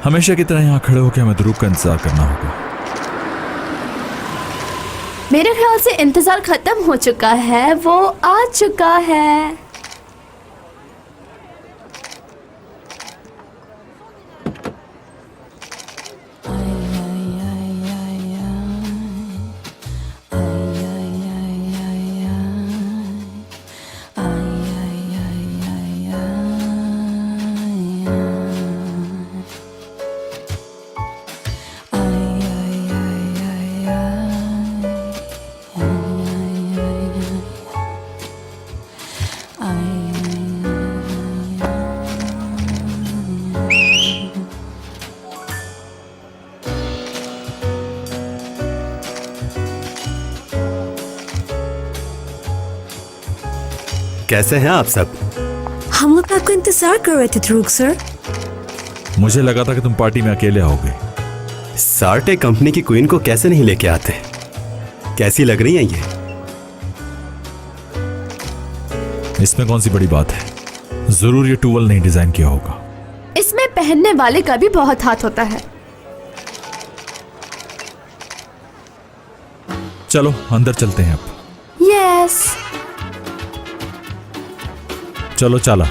हमेशा की तरह यहाँ खड़े होकर हमें ध्रुव का इंतजार करना होगा। मेरे ख्याल से इंतजार खत्म हो चुका है, वो आ चुका है। कैसे हैं आप सब? हम लोग आपका इंतजार कर रहे थे ध्रुव सर। मुझे लगा था कि तुम पार्टी में अकेले आओगे। सार्टे कंपनी की क्वीन को कैसे नहीं लेके आते? कैसी लग रही हैं ये? इसमें कौन सी बड़ी बात है? जरूर ये टूवल नहीं डिजाइन किया होगा। इसमें पहनने वाले का भी बहुत हाथ होता है। चलो अंदर चलते हैं अब। यस। चलो चला।